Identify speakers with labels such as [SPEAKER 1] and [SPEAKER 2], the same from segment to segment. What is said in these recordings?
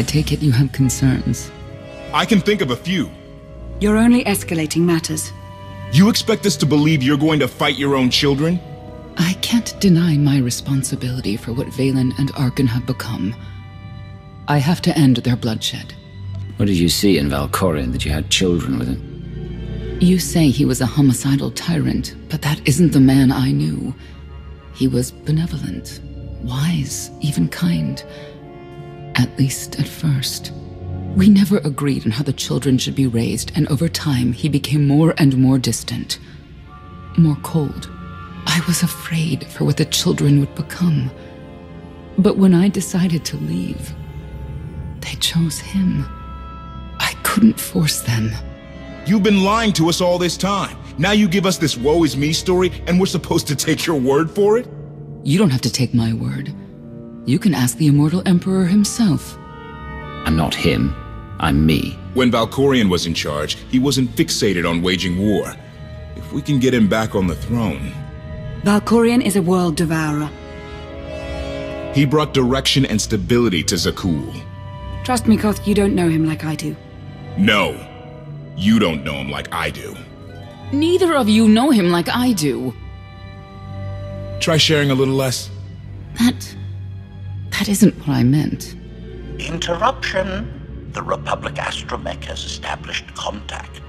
[SPEAKER 1] take it you have concerns.
[SPEAKER 2] I can think of a few.
[SPEAKER 3] You're only escalating matters.
[SPEAKER 2] You expect us to believe you're going to fight your own children?
[SPEAKER 1] I can't deny my responsibility for what Valen and Arkan have become. I have to end their bloodshed.
[SPEAKER 4] What did you see in Valkorion that you had children with him?
[SPEAKER 1] You say he was a homicidal tyrant, but that isn't the man I knew. He was benevolent, wise, even kind. At least at first. We never agreed on how the children should be raised, and over time he became more and more distant. More cold. I was afraid for what the children would become. But when I decided to leave, they chose him. I couldn't force them.
[SPEAKER 2] You've been lying to us all this time. Now you give us this woe is me story, and we're supposed to take your word for it?
[SPEAKER 1] You don't have to take my word. You can ask the Immortal Emperor himself.
[SPEAKER 4] I'm not him. I'm me.
[SPEAKER 2] When Valkorion was in charge, he wasn't fixated on waging war. If we can get him back on the throne...
[SPEAKER 3] Valkorion is a world devourer.
[SPEAKER 2] He brought direction and stability to Zakuul.
[SPEAKER 3] Trust me, Koth, you don't know him like I do.
[SPEAKER 2] No. You don't know him like I do.
[SPEAKER 1] Neither of you know him like I do.
[SPEAKER 2] Try sharing a little less.
[SPEAKER 1] That isn't what I meant.
[SPEAKER 5] Interruption. The Republic astromech has established contact.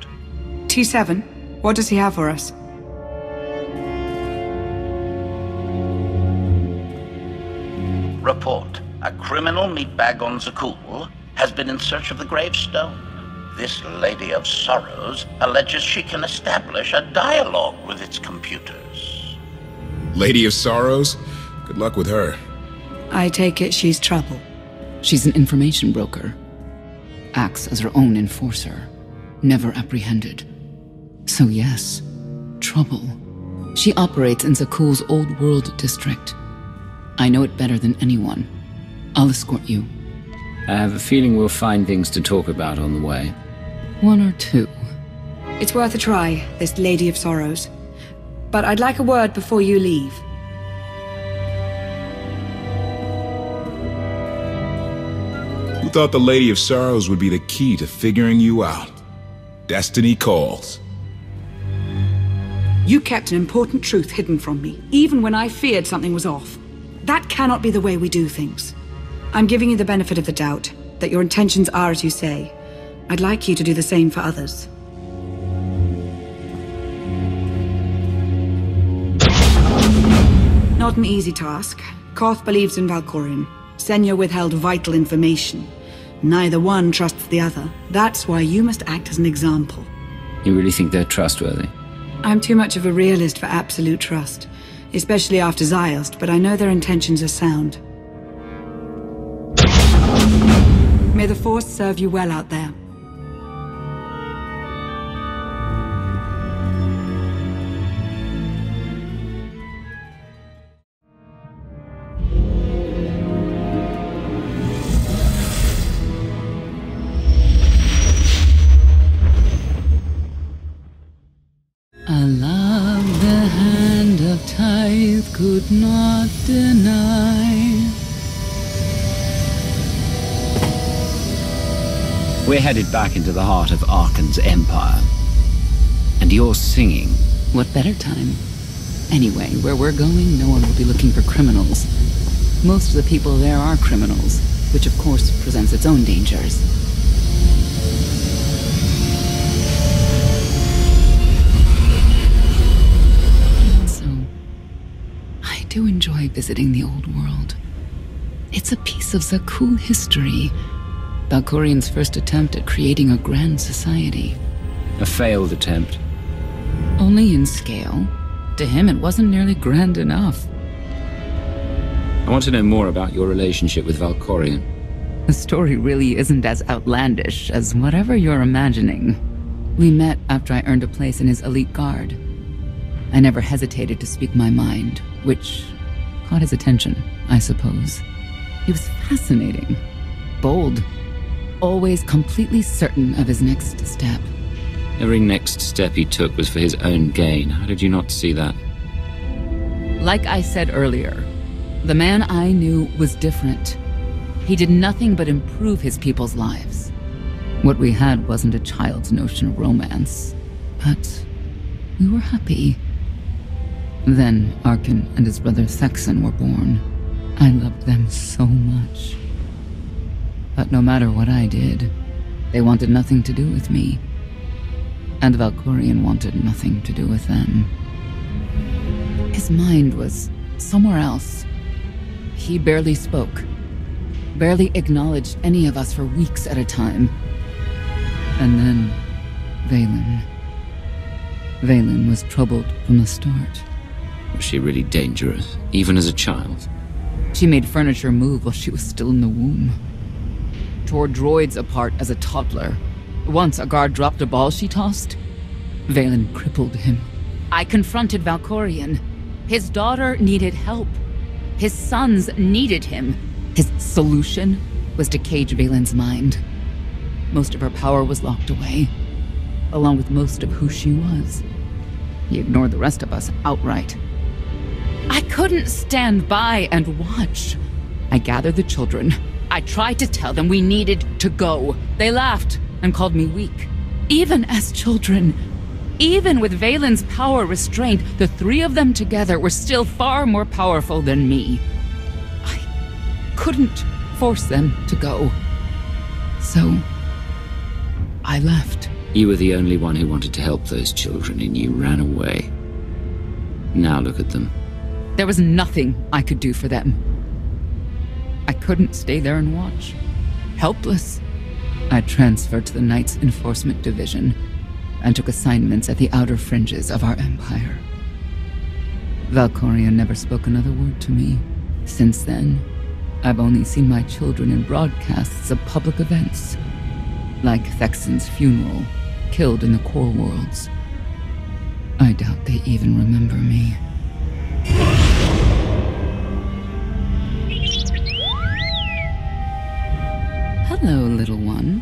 [SPEAKER 3] T7, what does he have for us?
[SPEAKER 5] Report. A criminal meatbag on Zakuul has been in search of the Gravestone. This Lady of Sorrows alleges she can establish a dialogue with its computers.
[SPEAKER 2] Lady of Sorrows? Good luck with her.
[SPEAKER 3] I take it she's trouble.
[SPEAKER 1] She's an information broker. Acts as her own enforcer. Never apprehended. So yes, trouble. She operates in Zakuul's Old World district. I know it better than anyone. I'll escort you.
[SPEAKER 4] I have a feeling we'll find things to talk about on the way.
[SPEAKER 1] One or two.
[SPEAKER 3] It's worth a try, this Lady of Sorrows. But I'd like a word before you leave.
[SPEAKER 2] Who thought the Lady of Sorrows would be the key to figuring you out? Destiny calls.
[SPEAKER 3] You kept an important truth hidden from me, even when I feared something was off. That cannot be the way we do things. I'm giving you the benefit of the doubt, that your intentions are as you say. I'd like you to do the same for others. Not an easy task. Koth believes in Valkorion. Senya withheld vital information. Neither one trusts the other. That's why you must act as an example.
[SPEAKER 4] You really think they're trustworthy?
[SPEAKER 3] I'm too much of a realist for absolute trust. Especially after Ziost, but I know their intentions are sound. May the Force serve you well out there.
[SPEAKER 1] I love the hand of tithe could not deny.
[SPEAKER 4] We're headed back into the heart of Arkan's empire. And you're singing.
[SPEAKER 1] What better time? Anyway, where we're going, no one will be looking for criminals. Most of the people there are criminals, which of course presents its own dangers. Also, I do enjoy visiting the old world. It's a piece of Zakuul history. Valkorion's first attempt at creating a grand society.
[SPEAKER 4] A failed attempt.
[SPEAKER 1] Only in scale. To him, it wasn't nearly grand enough.
[SPEAKER 4] I want to know more about your relationship with Valkorion.
[SPEAKER 1] The story really isn't as outlandish as whatever you're imagining. We met after I earned a place in his elite guard. I never hesitated to speak my mind, which caught his attention, I suppose. He was fascinating. Bold. Always completely certain of his next step.
[SPEAKER 4] Every next step he took was for his own gain. How did you not see that?
[SPEAKER 1] Like I said earlier, the man I knew was different. He did nothing but improve his people's lives. What we had wasn't a child's notion of romance, but we were happy. Then Arkan and his brother Thexan were born. I loved them so much. But no matter what I did, they wanted nothing to do with me. And Valkorion wanted nothing to do with them. His mind was somewhere else. He barely spoke, barely acknowledged any of us for weeks at a time. And then, Vaylin was troubled from the start.
[SPEAKER 4] Was she really dangerous, even as a child?
[SPEAKER 1] She made furniture move while she was still in the womb. Tore droids apart as a toddler. Once a guard dropped a ball she tossed. Vaylin crippled him. I confronted Valkorion. His daughter needed help. His sons needed him. His solution was to cage Vaylin's mind. Most of her power was locked away, along with most of who she was. He ignored the rest of us outright. I couldn't stand by and watch. I gathered the children. I tried to tell them we needed to go. They laughed and called me weak. Even as children, even with Vaylin's power restrained, the three of them together were still far more powerful than me. I couldn't force them to go. So, I left.
[SPEAKER 4] You were the only one who wanted to help those children, and you ran away. Now look at them.
[SPEAKER 1] There was nothing I could do for them. I couldn't stay there and watch. Helpless. I transferred to the Knights Enforcement Division and took assignments at the outer fringes of our empire. Valkorion never spoke another word to me. Since then, I've only seen my children in broadcasts of public events, like Thexan's funeral, killed in the Core Worlds. I doubt they even remember me. Hello, little one.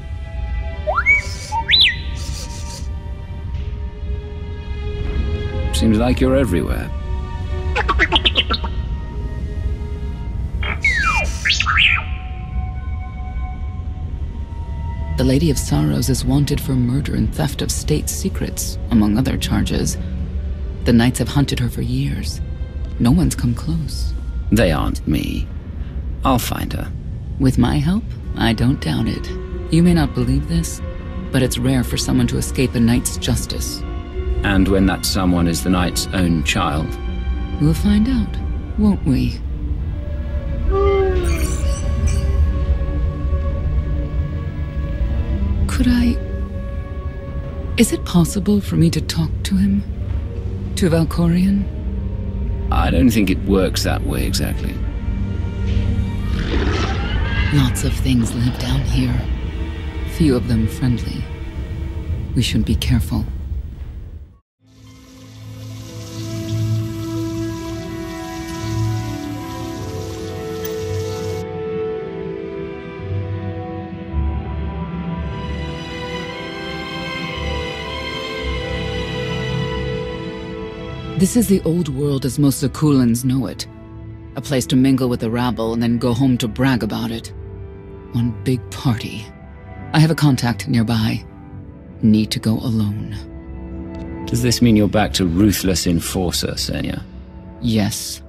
[SPEAKER 4] Seems like you're everywhere.
[SPEAKER 1] The Lady of Sorrows is wanted for murder and theft of state secrets, among other charges. The Knights have hunted her for years. No one's come close.
[SPEAKER 4] They aren't me. I'll find her.
[SPEAKER 1] With my help, I don't doubt it. You may not believe this, but it's rare for someone to escape a knight's justice.
[SPEAKER 4] And when that someone is the knight's own child?
[SPEAKER 1] We'll find out, won't we? Could I... Is it possible for me to talk to him? To Valkorion?
[SPEAKER 4] I don't think it works that way exactly.
[SPEAKER 1] Lots of things live down here. Few of them friendly. We should be careful. This is the old world as most Zakuulans know it. A place to mingle with the rabble and then go home to brag about it. One big party. I have a contact nearby. Need to go alone.
[SPEAKER 4] Does this mean you're back to ruthless enforcer, Senya?
[SPEAKER 1] Yes.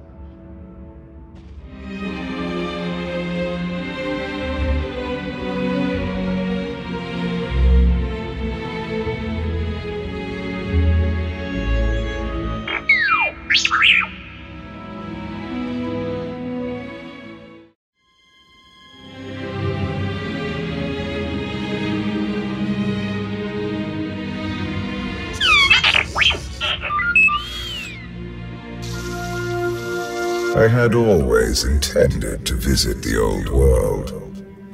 [SPEAKER 6] I had always intended to visit the old world.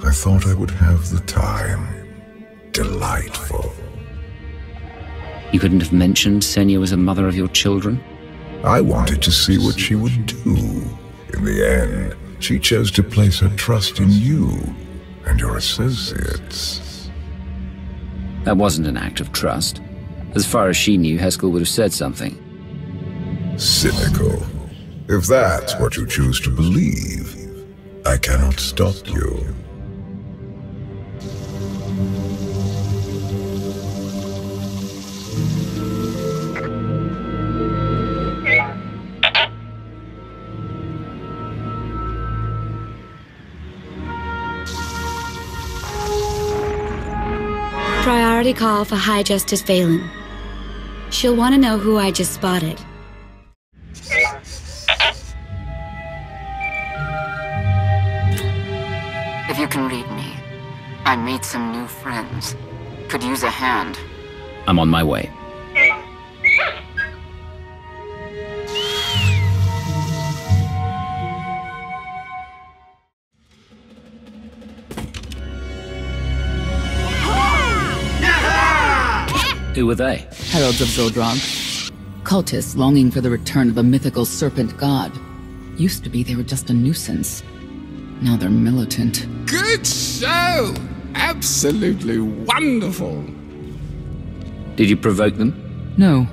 [SPEAKER 6] I thought I would have the time. Delightful.
[SPEAKER 4] You couldn't have mentioned Senya was a mother of your children?
[SPEAKER 6] I wanted to see what she would do. In the end, she chose to place her trust in you and your associates.
[SPEAKER 4] That wasn't an act of trust. As far as she knew, Heskell would have said something.
[SPEAKER 6] Cynical. If that's what you choose to believe. I cannot stop you.
[SPEAKER 7] Priority call for High Justice Phelan. She'll want to know who I just spotted.
[SPEAKER 1] If you can read me, I made some new friends. Could use a hand.
[SPEAKER 4] I'm on my way. Who were they?
[SPEAKER 1] Heralds of Zodrog. Cultists longing for the return of a mythical serpent god. Used to be they were just a nuisance. Now they're militant.
[SPEAKER 8] Good show! Absolutely wonderful!
[SPEAKER 4] Did you provoke them?
[SPEAKER 1] No.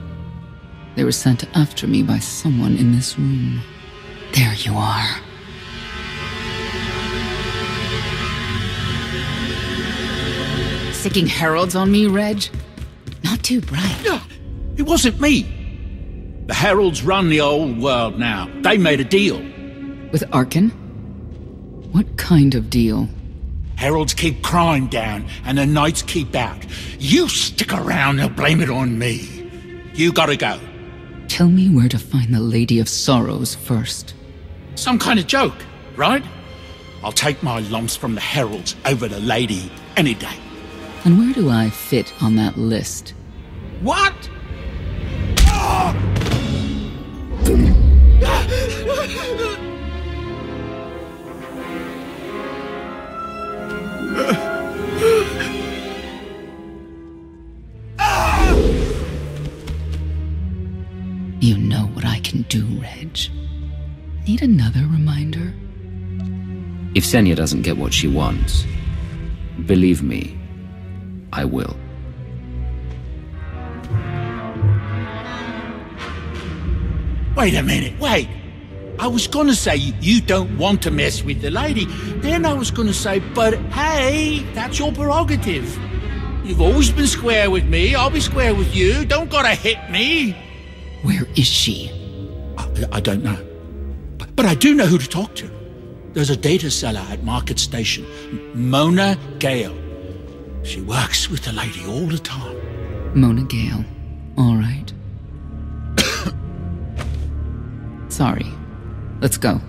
[SPEAKER 1] They were sent after me by someone in this room. There you are. Sicking heralds on me, Reg? Not too bright.
[SPEAKER 9] No, it wasn't me. The heralds run the old world now. They made a deal.
[SPEAKER 1] With Arkan? What kind of deal?
[SPEAKER 9] Heralds keep crime down, and the knights keep out. You stick around, they'll blame it on me. You gotta go.
[SPEAKER 1] Tell me where to find the Lady of Sorrows first.
[SPEAKER 9] Some kind of joke, right? I'll take my lumps from the heralds over the lady any day.
[SPEAKER 1] And where do I fit on that list?
[SPEAKER 9] What?
[SPEAKER 1] You know what I can do, Reg. Need another reminder?
[SPEAKER 4] If Senya doesn't get what she wants, believe me, I will.
[SPEAKER 9] Wait a minute, wait. I was gonna say you don't want to mess with the lady. Then I was gonna say, but hey, that's your prerogative. You've always been square with me, I'll be square with you. Don't gotta hit me.
[SPEAKER 1] Where is she?
[SPEAKER 9] I don't know. But I do know who to talk to. There's a data seller at Market Station, Mona Gale. She works with the lady all the time.
[SPEAKER 1] Mona Gale. All right. Sorry. Let's go.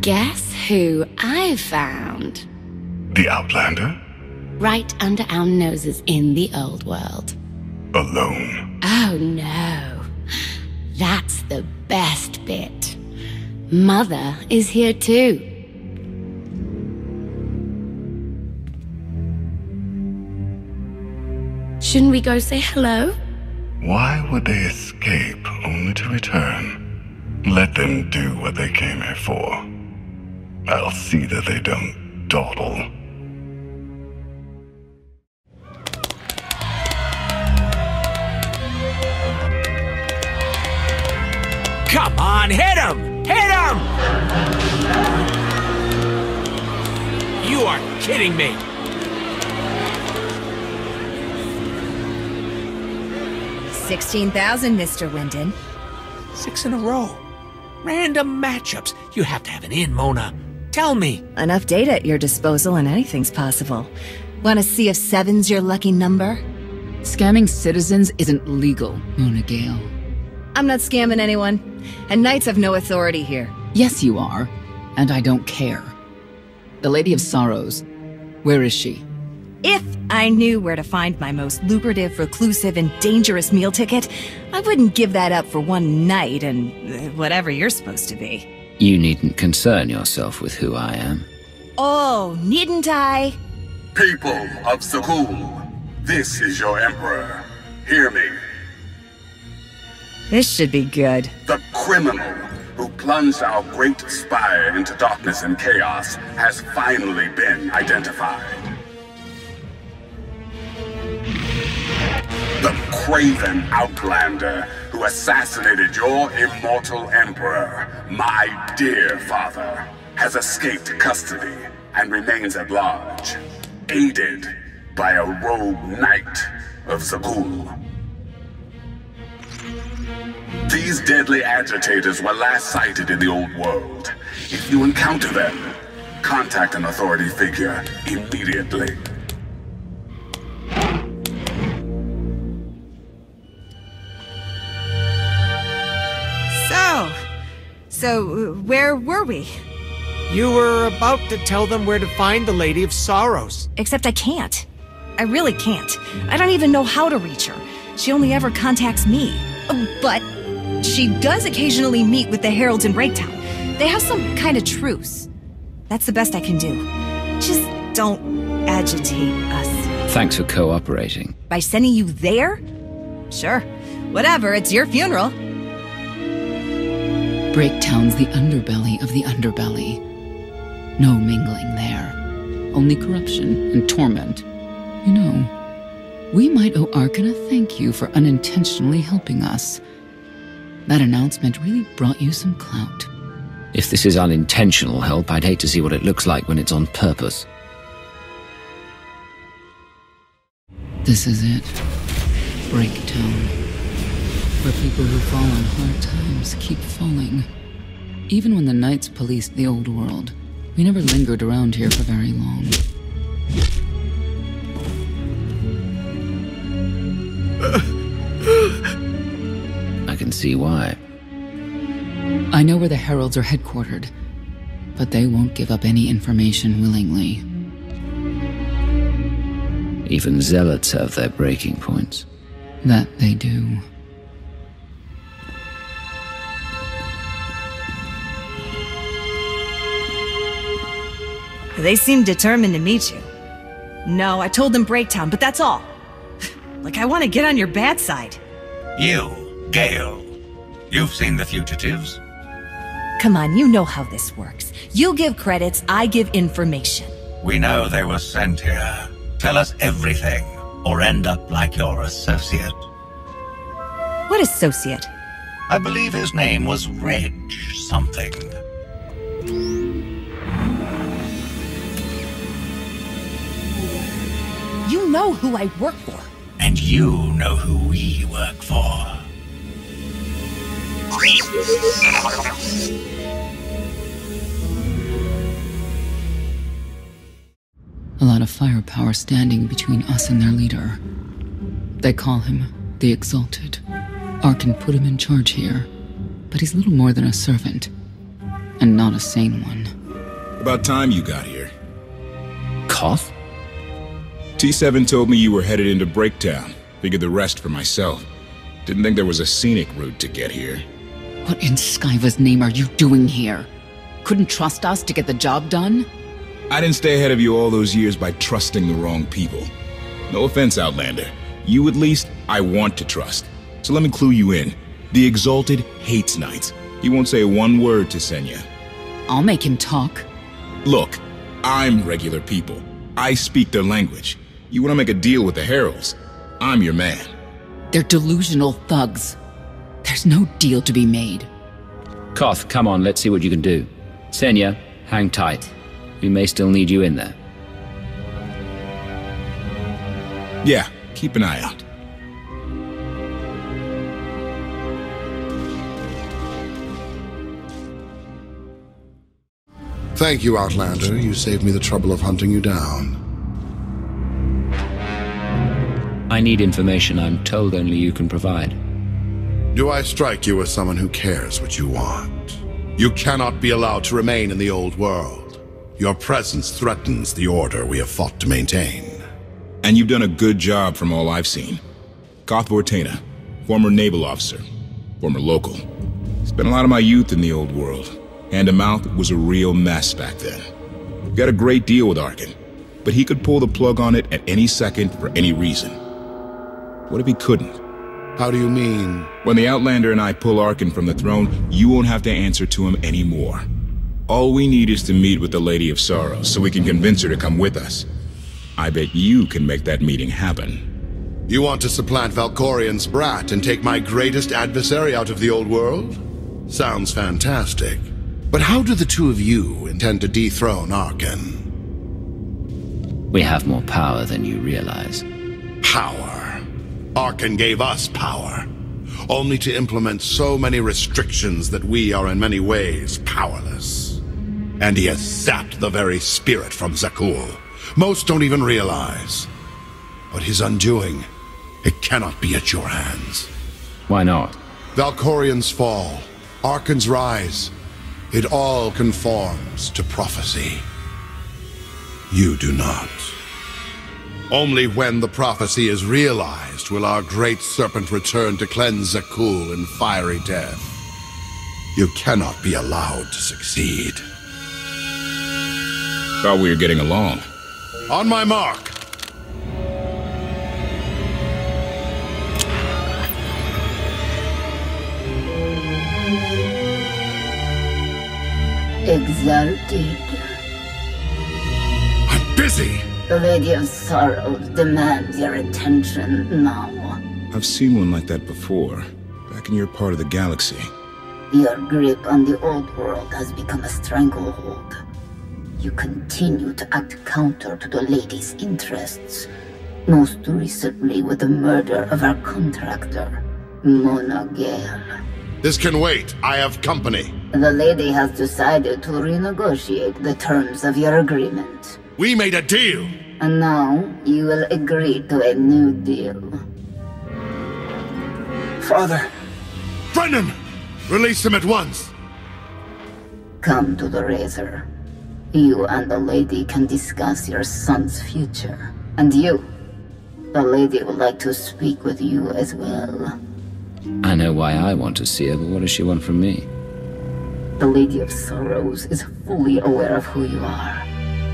[SPEAKER 7] Guess who I found?
[SPEAKER 6] The Outlander?
[SPEAKER 7] Right under our noses in the old world.
[SPEAKER 6] Alone.
[SPEAKER 7] Oh no. That's the best bit. Mother is here too. Shouldn't we go say hello?
[SPEAKER 6] Why would they escape only to return? Let them do what they came here for. I'll see that they don't dawdle.
[SPEAKER 10] Come on, hit him! Hit him! You are kidding me.
[SPEAKER 11] $16,000, Mr. Wyndon.
[SPEAKER 10] 6 in a row. Random matchups. You have to have an in, Mona. Tell me.
[SPEAKER 11] Enough data at your disposal and anything's possible. Want to see if 7's your lucky number?
[SPEAKER 1] Scamming citizens isn't legal, Mona Gale.
[SPEAKER 11] I'm not scamming anyone, and knights have no authority here.
[SPEAKER 1] Yes, you are, and I don't care. The Lady of Sorrows, where is she?
[SPEAKER 11] If I knew where to find my most lucrative, reclusive, and dangerous meal ticket, I wouldn't give that up for one night and whatever you're supposed to be.
[SPEAKER 4] You needn't concern yourself with who I am.
[SPEAKER 11] Oh, needn't I?
[SPEAKER 12] People of Zakuul, this is your Emperor. Hear me.
[SPEAKER 11] This should be good.
[SPEAKER 12] The criminal who plunged our great spire into darkness and chaos, has finally been identified. The craven outlander who assassinated your immortal emperor, my dear father, has escaped custody and remains at large, aided by a rogue knight of Zakuul. These deadly agitators were last sighted in the old world. If you encounter them, contact an authority figure immediately.
[SPEAKER 11] So, where were we?
[SPEAKER 10] You were about to tell them where to find the Lady of Sorrows.
[SPEAKER 11] Except I can't. I really can't. I don't even know how to reach her. She only ever contacts me. But she does occasionally meet with the Heralds in Breaktown. They have some kind of truce. That's the best I can do. Just don't agitate us.
[SPEAKER 4] Thanks for cooperating.
[SPEAKER 11] By sending you there? Sure. Whatever, it's your funeral.
[SPEAKER 1] Breaktown's the underbelly of the underbelly. No mingling there. Only corruption and torment. You know, we might owe Arkan a thank you for unintentionally helping us. That announcement really brought you some clout.
[SPEAKER 4] If this is unintentional help, I'd hate to see what it looks like when it's on purpose.
[SPEAKER 1] This is it. Breaktown. Where people who fall on hard times keep falling. Even when the Knights policed the old world, we never lingered around here for very long.
[SPEAKER 4] I can see why.
[SPEAKER 1] I know where the Heralds are headquartered, but they won't give up any information willingly.
[SPEAKER 4] Even zealots have their breaking points.
[SPEAKER 1] That they do.
[SPEAKER 11] They seem determined to meet you. No, I told them Breaktown, but that's all. Like I want to get on your bad side.
[SPEAKER 13] You, Gale. You've seen the fugitives.
[SPEAKER 11] Come on, you know how this works. You give credits, I give information.
[SPEAKER 13] We know they were sent here. Tell us everything, or end up like your associate.
[SPEAKER 11] What associate?
[SPEAKER 13] I believe his name was Reg something.
[SPEAKER 11] You know who I work for.
[SPEAKER 13] And you know who we work for.
[SPEAKER 1] A lot of firepower standing between us and their leader. They call him the Exalted. Arkan put him in charge here, but he's little more than a servant, and not a sane one.
[SPEAKER 2] About time you got here.
[SPEAKER 4] Koth?
[SPEAKER 2] T7 told me you were headed into Breaktown. Figured the rest for myself. Didn't think there was a scenic route to get here.
[SPEAKER 1] What in Skyva's name are you doing here? Couldn't trust us to get the job done?
[SPEAKER 2] I didn't stay ahead of you all those years by trusting the wrong people. No offense, Outlander. You at least, I want to trust. So let me clue you in. The Exalted hates Knights. He won't say one word to Senya.
[SPEAKER 1] I'll make him talk.
[SPEAKER 2] Look, I'm regular people. I speak their language. You want to make a deal with the Heralds? I'm your man.
[SPEAKER 1] They're delusional thugs. There's no deal to be made.
[SPEAKER 4] Koth, come on, let's see what you can do. Senya, hang tight. We may still need you in there.
[SPEAKER 2] Yeah, keep an eye out.
[SPEAKER 14] Thank you, Outlander. You saved me the trouble of hunting you down.
[SPEAKER 4] I need information I'm told only you can provide.
[SPEAKER 14] Do I strike you as someone who cares what you want? You cannot be allowed to remain in the old world. Your presence threatens the order we have fought to maintain.
[SPEAKER 2] And you've done a good job from all I've seen. Koth Vortena, former naval officer, former local. Spent a lot of my youth in the old world. Hand-to-mouth was a real mess back then. Got a great deal with Arkan, but he could pull the plug on it at any second for any reason. What if he couldn't?
[SPEAKER 14] How do you mean?
[SPEAKER 2] When the Outlander and I pull Arkan from the throne, you won't have to answer to him anymore. All we need is to meet with the Lady of Sorrows so we can convince her to come with us. I bet you can make that meeting happen.
[SPEAKER 14] You want to supplant Valkorian's brat and take my greatest adversary out of the old world? Sounds fantastic. But how do the two of you intend to dethrone Arkan?
[SPEAKER 4] We have more power than you realize.
[SPEAKER 14] Power? Arkan gave us power, only to implement so many restrictions that we are in many ways powerless. And he has sapped the very spirit from Zakuul. Most don't even realize. But his undoing, it cannot be at your hands.
[SPEAKER 4] Why not?
[SPEAKER 14] Valkorian's fall, Arkan's rise, it all conforms to prophecy. You do not. Only when the prophecy is realized will our great serpent return to cleanse Zakuul in fiery death. You cannot be allowed to succeed.
[SPEAKER 2] Thought we were getting along.
[SPEAKER 14] On my mark.
[SPEAKER 15] Exalted.
[SPEAKER 14] I'm busy.
[SPEAKER 15] The Lady of Sorrows demands your attention now.
[SPEAKER 2] I've seen one like that before, back in your part of the galaxy.
[SPEAKER 15] Your grip on the old world has become a stranglehold. You continue to act counter to the Lady's interests, most recently with the murder of our contractor, Mona Gale.
[SPEAKER 14] This can wait. I have company.
[SPEAKER 15] The Lady has decided to renegotiate the terms of your agreement.
[SPEAKER 14] We made a deal!
[SPEAKER 15] And now, you will agree to a new deal.
[SPEAKER 10] Father!
[SPEAKER 14] Brennan! Release him at once!
[SPEAKER 15] Come to the Razor. You and the Lady can discuss your son's future. And you, the Lady would like to speak with you as well.
[SPEAKER 4] I know why I want to see her, but what does she want from me?
[SPEAKER 15] The Lady of Sorrows is fully aware of who you are.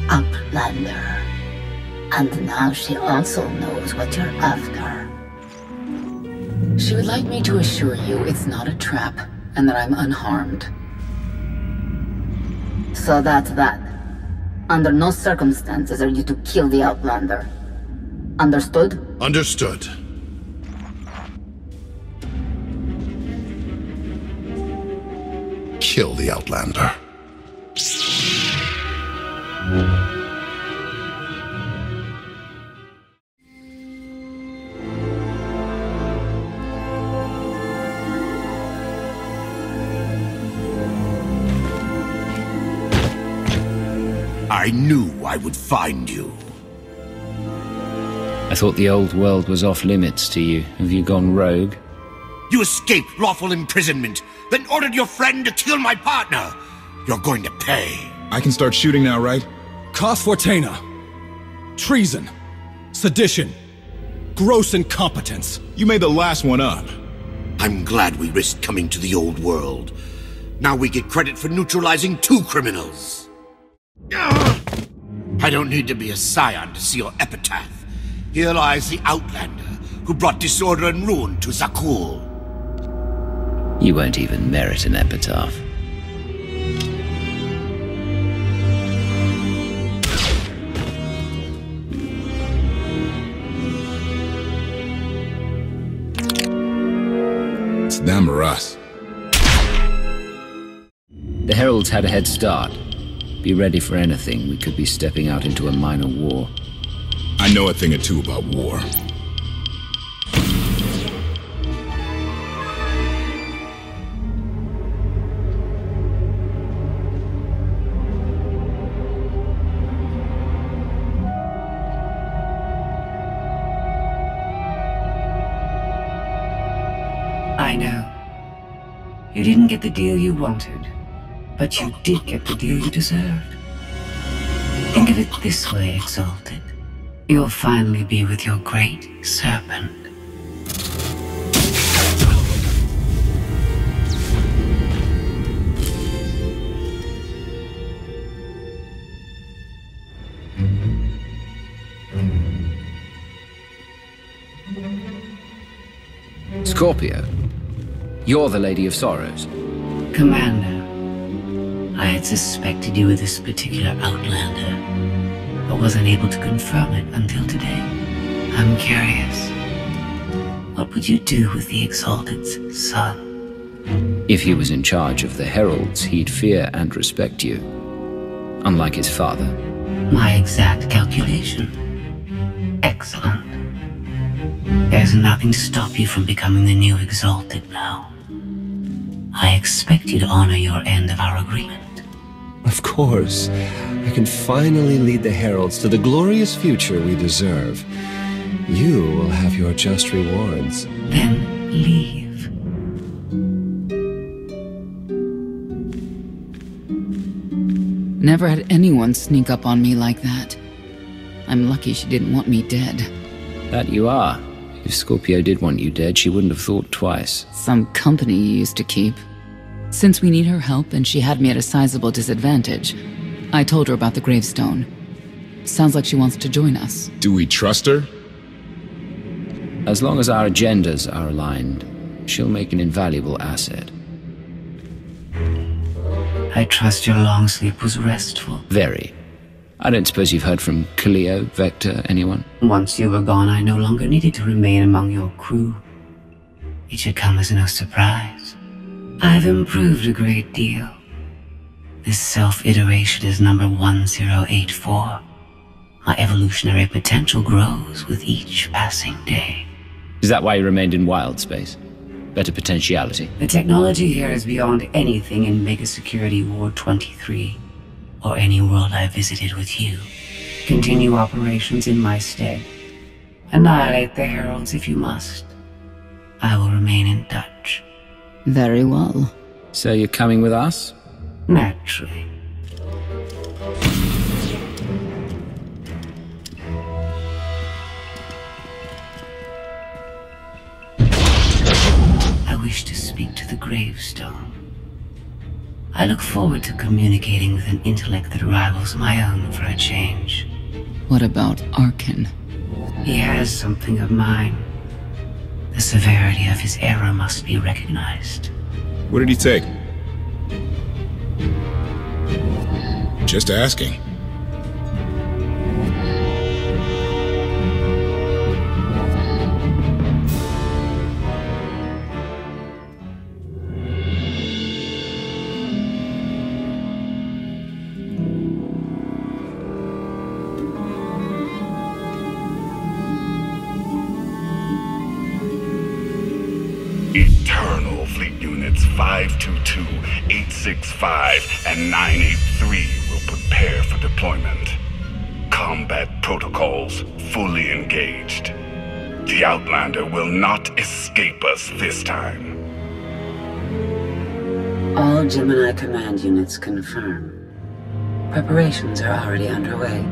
[SPEAKER 15] Outlander. And now she also knows what you're after.
[SPEAKER 1] She would like me to assure you it's not a trap, and that I'm unharmed.
[SPEAKER 15] So that's that. Under no circumstances are you to kill the Outlander. Understood?
[SPEAKER 14] Understood. Kill the Outlander.
[SPEAKER 9] I knew I would find you.
[SPEAKER 4] I thought the old world was off limits to you. Have you gone rogue?
[SPEAKER 9] You escaped lawful imprisonment, then ordered your friend to kill my partner. You're going to pay.
[SPEAKER 2] I can start shooting now, right?
[SPEAKER 10] Koth Fortena. Treason. Sedition. Gross incompetence.
[SPEAKER 2] You made the last one up.
[SPEAKER 9] I'm glad we risked coming to the old world. Now we get credit for neutralizing 2 criminals. I don't need to be a scion to see your epitaph. Here lies the Outlander, who brought disorder and ruin to Zakuul.
[SPEAKER 4] You won't even merit an epitaph.
[SPEAKER 2] It's them or us.
[SPEAKER 4] The Heralds had a head start. Be ready for anything. We could be stepping out into a minor war.
[SPEAKER 2] I know a thing or two about war.
[SPEAKER 16] I know. You didn't get the deal you wanted, but you did get the deal you deserved. Think of it this way, Exalted. You'll finally be with your great serpent.
[SPEAKER 4] Scorpio? You're the Lady of Sorrows.
[SPEAKER 16] Commander, I had suspected you were this particular outlander, but wasn't able to confirm it until today. I'm curious. What would you do with the Exalted's son?
[SPEAKER 4] If he was in charge of the Heralds, he'd fear and respect you. Unlike his father.
[SPEAKER 16] My exact calculation. Excellent. There's nothing to stop you from becoming the new Exalted now. I expect you to honor your end of our agreement.
[SPEAKER 17] Of course. I can finally lead the Heralds to the glorious future we deserve. You will have your just rewards.
[SPEAKER 16] Then leave.
[SPEAKER 1] Never had anyone sneak up on me like that. I'm lucky she didn't want me dead.
[SPEAKER 4] That you are. If Scorpio did want you dead, she wouldn't have thought twice.
[SPEAKER 1] Some company you used to keep. Since we need her help and she had me at a sizable disadvantage, I told her about the Gravestone. Sounds like she wants to join us.
[SPEAKER 2] Do we trust her?
[SPEAKER 4] As long as our agendas are aligned, she'll make an invaluable asset.
[SPEAKER 16] I trust your long sleep was restful.
[SPEAKER 4] Very. I don't suppose you've heard from Cleo, Vector, anyone?
[SPEAKER 16] Once you were gone, I no longer needed to remain among your crew. It should come as no surprise. I've improved a great deal. This self-iteration is number 1084. My evolutionary potential grows with each passing day.
[SPEAKER 4] Is that why you remained in wild space? Better potentiality?
[SPEAKER 16] The technology here is beyond anything in Mega Security Ward 23, or any world I visited with you. Continue operations in my stead. Annihilate the Heralds if you must. I will remain in touch.
[SPEAKER 1] Very well.
[SPEAKER 4] So you're coming with us?
[SPEAKER 16] Naturally. I wish to speak to the Gravestone. I look forward to communicating with an intellect that rivals my own for a change.
[SPEAKER 1] What about Arkin?
[SPEAKER 16] He has something of mine. The severity of his error must be recognized.
[SPEAKER 2] What did he take? Just asking.
[SPEAKER 12] Eternal Fleet Units 522, 865, and 983 will prepare for deployment. Combat protocols fully engaged. The Outlander will not escape us this time.
[SPEAKER 16] All Gemini command units confirm. Preparations are already underway.